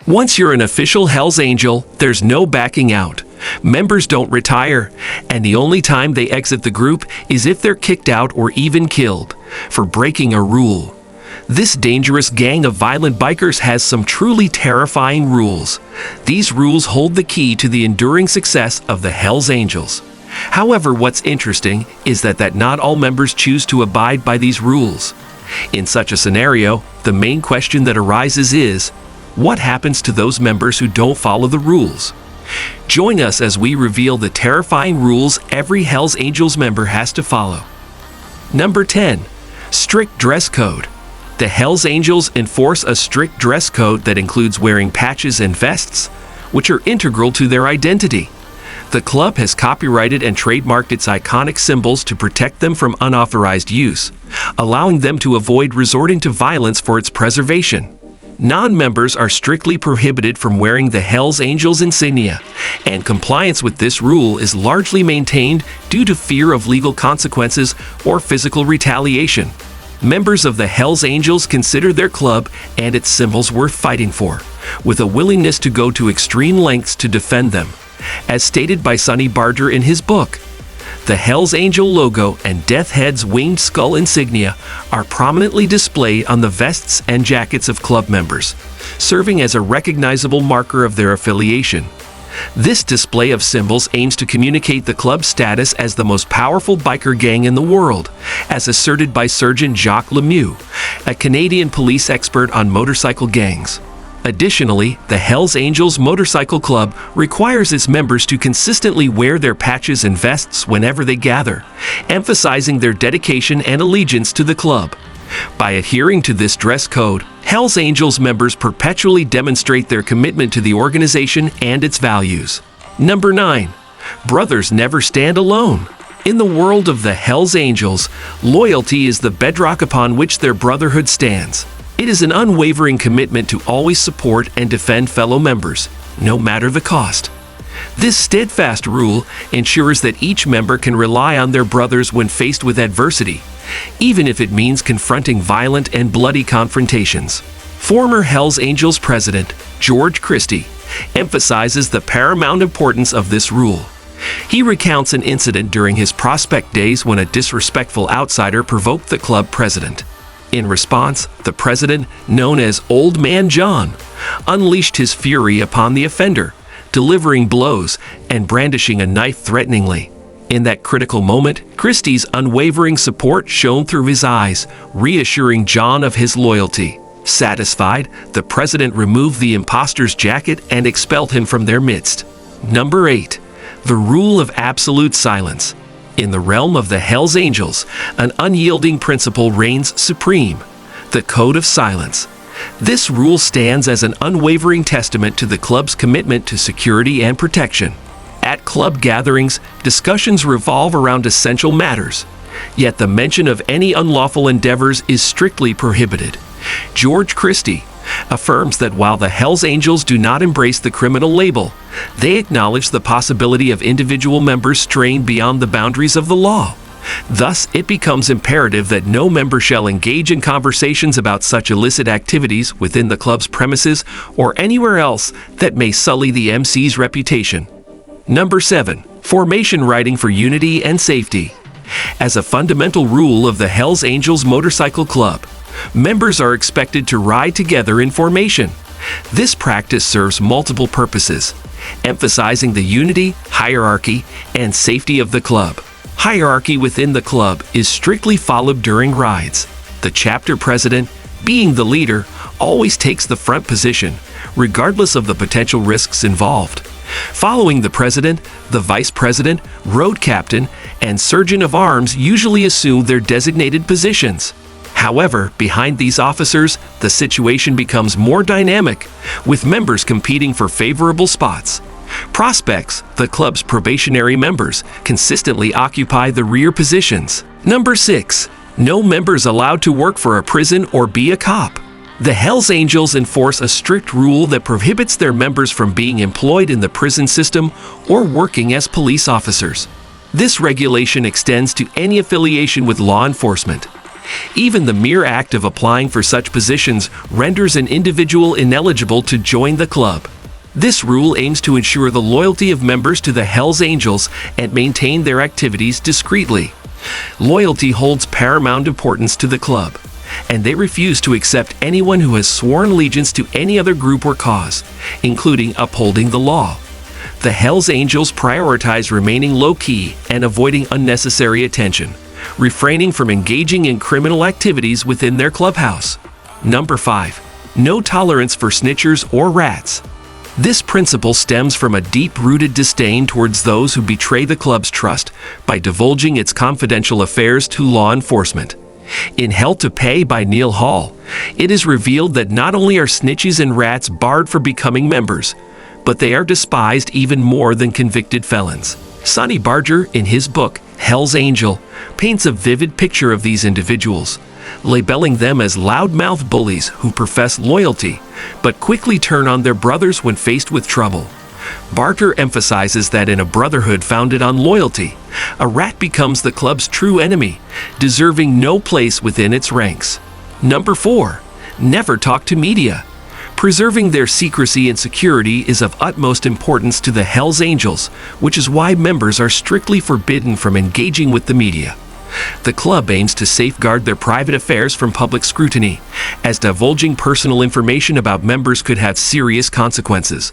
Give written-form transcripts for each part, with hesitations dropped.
Once you're an official Hells Angel, there's no backing out. Members don't retire, and the only time they exit the group is if they're kicked out or even killed for breaking a rule. This dangerous gang of violent bikers has some truly terrifying rules. These rules hold the key to the enduring success of the Hells Angels. However, what's interesting is that not all members choose to abide by these rules. In such a scenario, the main question that arises is, what happens to those members who don't follow the rules? Join us as we reveal the terrifying rules every Hells Angels member has to follow. Number 10. Strict dress code. The Hells Angels enforce a strict dress code that includes wearing patches and vests, which are integral to their identity. The club has copyrighted and trademarked its iconic symbols to protect them from unauthorized use, allowing them to avoid resorting to violence for its preservation. Non-members are strictly prohibited from wearing the Hells Angels insignia, and compliance with this rule is largely maintained due to fear of legal consequences or physical retaliation. Members of the Hells Angels consider their club and its symbols worth fighting for, with a willingness to go to extreme lengths to defend them. As stated by Sonny Barger in his book, the Hells Angel logo and Death Head's winged skull insignia are prominently displayed on the vests and jackets of club members, serving as a recognizable marker of their affiliation. This display of symbols aims to communicate the club's status as the most powerful biker gang in the world, as asserted by Sergeant Jacques Lemieux, a Canadian police expert on motorcycle gangs. Additionally, the Hells Angels Motorcycle Club requires its members to consistently wear their patches and vests whenever they gather, emphasizing their dedication and allegiance to the club. By adhering to this dress code, Hells Angels members perpetually demonstrate their commitment to the organization and its values. Number 9. Brothers never stand alone. In the world of the Hells Angels, loyalty is the bedrock upon which their brotherhood stands. It is an unwavering commitment to always support and defend fellow members, no matter the cost. This steadfast rule ensures that each member can rely on their brothers when faced with adversity, even if it means confronting violent and bloody confrontations. Former Hells Angels president George Christie emphasizes the paramount importance of this rule. He recounts an incident during his prospect days when a disrespectful outsider provoked the club president. In response, the president, known as Old Man John, unleashed his fury upon the offender, delivering blows and brandishing a knife threateningly. In that critical moment, Christie's unwavering support shone through his eyes, reassuring John of his loyalty. Satisfied, the president removed the impostor's jacket and expelled him from their midst. Number 8. The rule of absolute silence. In the realm of the Hells Angels, an unyielding principle reigns supreme: the code of silence. This rule stands as an unwavering testament to the club's commitment to security and protection. At club gatherings, discussions revolve around essential matters, yet the mention of any unlawful endeavors is strictly prohibited. George Christie affirms that while the Hells Angels do not embrace the criminal label, they acknowledge the possibility of individual members straying beyond the boundaries of the law. Thus, it becomes imperative that no member shall engage in conversations about such illicit activities within the club's premises or anywhere else that may sully the MC's reputation. Number 7. Formation riding for unity and safety. As a fundamental rule of the Hells Angels Motorcycle Club, members are expected to ride together in formation. This practice serves multiple purposes, emphasizing the unity, hierarchy, and safety of the club. Hierarchy within the club is strictly followed during rides. The chapter president, being the leader, always takes the front position, regardless of the potential risks involved. Following the president, the vice president, road captain, and sergeant of arms usually assume their designated positions. However, behind these officers, the situation becomes more dynamic, with members competing for favorable spots. Prospects, the club's probationary members, consistently occupy the rear positions. Number 6. No members allowed to work for a prison or be a cop. The Hells Angels enforce a strict rule that prohibits their members from being employed in the prison system or working as police officers. This regulation extends to any affiliation with law enforcement. Even the mere act of applying for such positions renders an individual ineligible to join the club. This rule aims to ensure the loyalty of members to the Hells Angels and maintain their activities discreetly. Loyalty holds paramount importance to the club, and they refuse to accept anyone who has sworn allegiance to any other group or cause, including upholding the law. The Hells Angels prioritize remaining low-key and avoiding unnecessary attention, refraining from engaging in criminal activities within their clubhouse. Number 5. No tolerance for snitchers or rats. This principle stems from a deep-rooted disdain towards those who betray the club's trust by divulging its confidential affairs to law enforcement. In Hell to Pay by Neil Hall, it is revealed that not only are snitches and rats barred from becoming members, but they are despised even more than convicted felons. Sonny Barger, in his book, Hell's Angel, paints a vivid picture of these individuals, labeling them as loudmouth bullies who profess loyalty, but quickly turn on their brothers when faced with trouble. Barger emphasizes that in a brotherhood founded on loyalty, a rat becomes the club's true enemy, deserving no place within its ranks. Number 4. Never talk to media. Preserving their secrecy and security is of utmost importance to the Hells Angels, which is why members are strictly forbidden from engaging with the media. The club aims to safeguard their private affairs from public scrutiny, as divulging personal information about members could have serious consequences.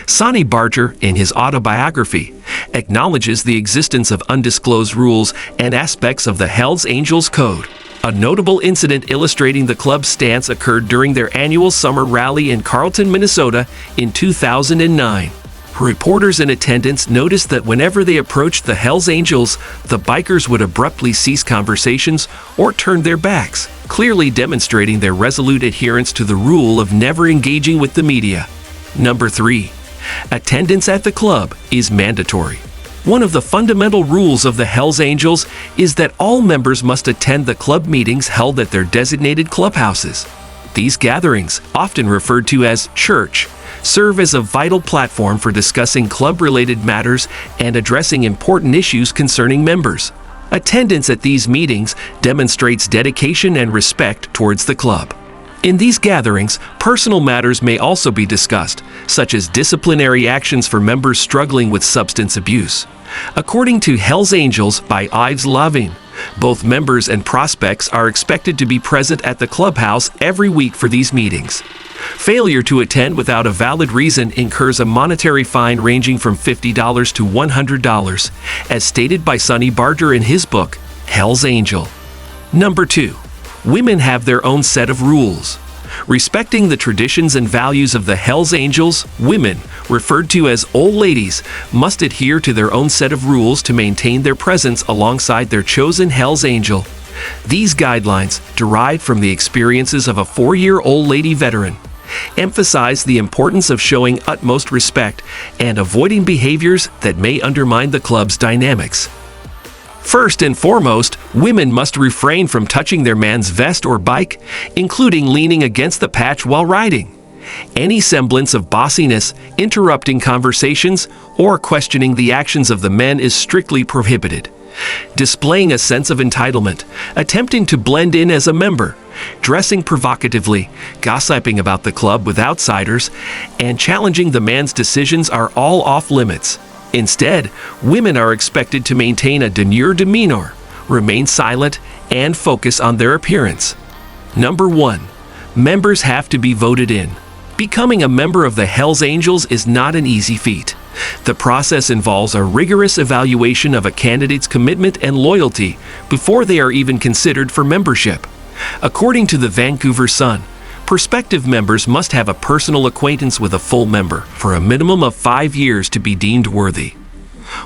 Sonny Barger, in his autobiography, acknowledges the existence of undisclosed rules and aspects of the Hells Angels Code. A notable incident illustrating the club's stance occurred during their annual summer rally in Carlton, Minnesota in 2009. Reporters in attendance noticed that whenever they approached the Hells Angels, the bikers would abruptly cease conversations or turn their backs, clearly demonstrating their resolute adherence to the rule of never engaging with the media. Number 3. Attendance at the club is mandatory. One of the fundamental rules of the Hells Angels is that all members must attend the club meetings held at their designated clubhouses. These gatherings, often referred to as church, serve as a vital platform for discussing club-related matters and addressing important issues concerning members. Attendance at these meetings demonstrates dedication and respect towards the club. In these gatherings, personal matters may also be discussed, such as disciplinary actions for members struggling with substance abuse. According to Hells Angels by Yves Lavigne, both members and prospects are expected to be present at the clubhouse every week for these meetings. Failure to attend without a valid reason incurs a monetary fine ranging from $50 to $100, as stated by Sonny Barger in his book, Hell's Angel. Number 2. Women have their own set of rules. Respecting the traditions and values of the Hells Angels, women, referred to as old ladies, must adhere to their own set of rules to maintain their presence alongside their chosen Hells Angel. These guidelines, derived from the experiences of a 4-year-old lady veteran, emphasize the importance of showing utmost respect and avoiding behaviors that may undermine the club's dynamics. First and foremost, women must refrain from touching their man's vest or bike, including leaning against the patch while riding. Any semblance of bossiness, interrupting conversations, or questioning the actions of the men is strictly prohibited. Displaying a sense of entitlement, attempting to blend in as a member, dressing provocatively, gossiping about the club with outsiders, and challenging the man's decisions are all off limits. Instead, women are expected to maintain a demure demeanor, remain silent, and focus on their appearance. Number 1. Members have to be voted in. Becoming a member of the Hells Angels is not an easy feat. The process involves a rigorous evaluation of a candidate's commitment and loyalty before they are even considered for membership. According to the Vancouver Sun, prospective members must have a personal acquaintance with a full member for a minimum of 5 years to be deemed worthy.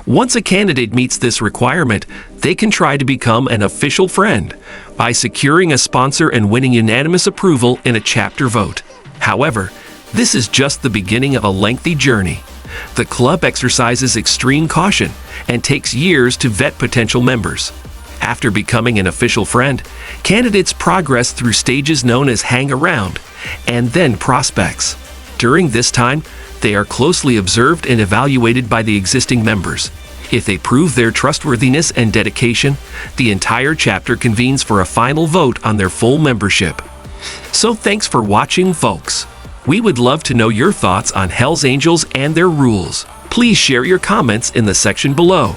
Once a candidate meets this requirement, they can try to become an official friend by securing a sponsor and winning unanimous approval in a chapter vote. However, this is just the beginning of a lengthy journey. The club exercises extreme caution and takes years to vet potential members. After becoming an official friend, candidates progress through stages known as hang around and then prospects. During this time, they are closely observed and evaluated by the existing members. If they prove their trustworthiness and dedication, the entire chapter convenes for a final vote on their full membership. So thanks for watching, folks. We would love to know your thoughts on Hell's Angels and their rules. Please share your comments in the section below.